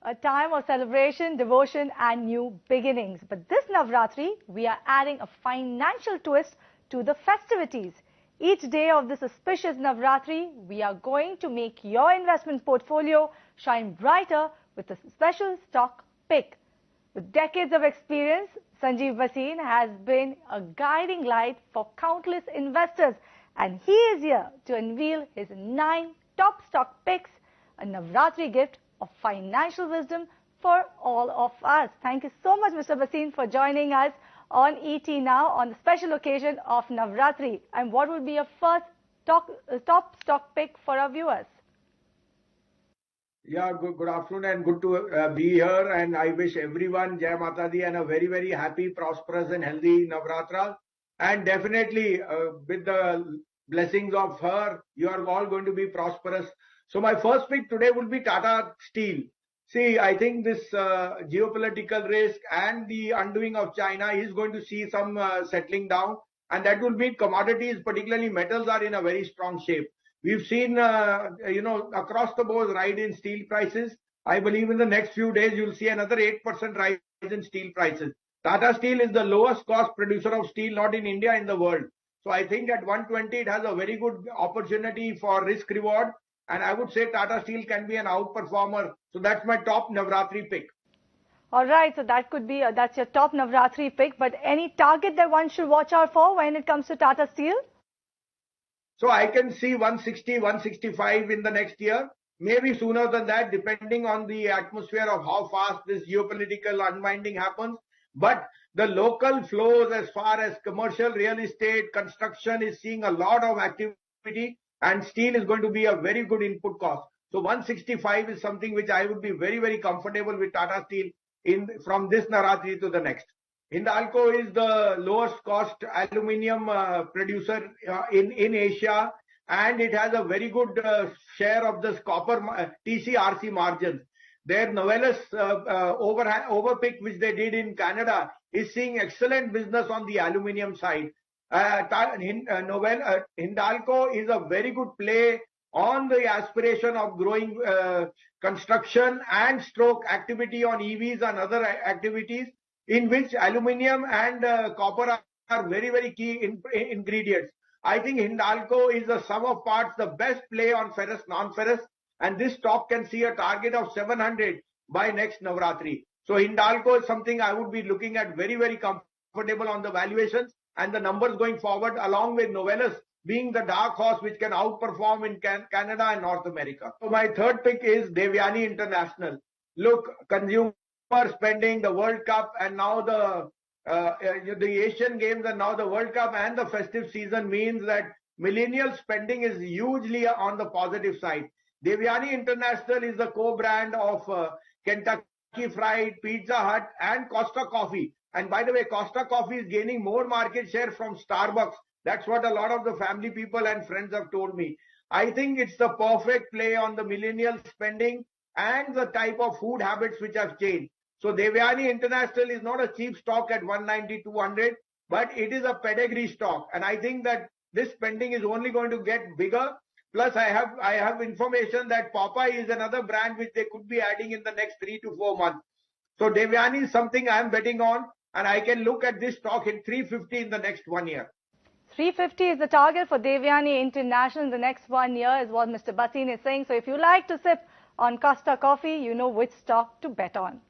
a time of celebration, devotion and new beginnings. But this Navratri, we are adding a financial twist to the festivities. Each day of this auspicious Navratri, we are going to make your investment portfolio shine brighter with a special stock pick. With decades of experience, Sanjiv Bhasin has been a guiding light for countless investors, and he is here to unveil his 9 top stock picks, a Navratri gift of financial wisdom for all of us. Thank you so much, Mr. Bhasin, for joining us on ET Now on the special occasion of Navratri. And what will be your first top stock pick for our viewers? Yeah, good afternoon and good to be here, and I wish everyone Jai Mata Di and a very, very happy, prosperous and healthy Navratra. And definitely with the blessings of her, you are all going to be prosperous. So my first pick today will be Tata Steel. See, I think this geopolitical risk and the undoing of China is going to see some settling down, and that will mean commodities, particularly metals, are in a very strong shape. We've seen, across the board rise in steel prices. I believe in the next few days, you'll see another 8% rise in steel prices. Tata Steel is the lowest cost producer of steel, not in India, in the world. So I think at 120, it has a very good opportunity for risk reward. And I would say Tata Steel can be an outperformer. So that's my top Navratri pick. All right, so that could be, that's your top Navratri pick. But any target that one should watch out for when it comes to Tata Steel? So I can see 160, 165 in the next year, maybe sooner than that, depending on the atmosphere of how fast this geopolitical unwinding happens. But the local flows as far as commercial real estate, construction is seeing a lot of activity, and steel is going to be a very good input cost. So 165 is something which I would be very, very comfortable with Tata Steel from this Navratri to the next. Hindalco is the lowest cost aluminium producer in Asia, and it has a very good share of this copper TCRC margins. Their Novelis overpick, which they did in Canada, is seeing excellent business on the aluminium side. Hindalco is a very good play on the aspiration of growing construction and stroke activity on EVs and other activities, in which aluminium and copper are very, very key ingredients. I think Hindalco is the sum of parts, the best play on ferrous, non-ferrous, and this stock can see a target of 700 by next Navratri. So Hindalco is something I would be looking at very, very comfortable on the valuations and the numbers going forward, along with Novelis being the dark horse which can outperform in Canada and North America. So my third pick is Devyani International. Look, consumer spending, the World Cup, and now the Asian Games, and now the World Cup and the festive season means that millennial spending is hugely on the positive side. Devyani International is the co-brand of Kentucky Fried, Pizza Hut and Costa Coffee. And by the way, Costa Coffee is gaining more market share from Starbucks. That's what a lot of the family people and friends have told me. I think it's the perfect play on the millennial spending and the type of food habits which have changed. So Devyani International is not a cheap stock at 190, 200, but it is a pedigree stock. And I think that this spending is only going to get bigger. Plus, I have information that Popeye is another brand which they could be adding in the next 3 to 4 months. So Devyani is something I am betting on, and I can look at this stock in 350 in the next 1 year. 350 is the target for Devyani International in the next 1 year, is what Mr. Bhasin is saying. So if you like to sip on Costa Coffee, you know which stock to bet on.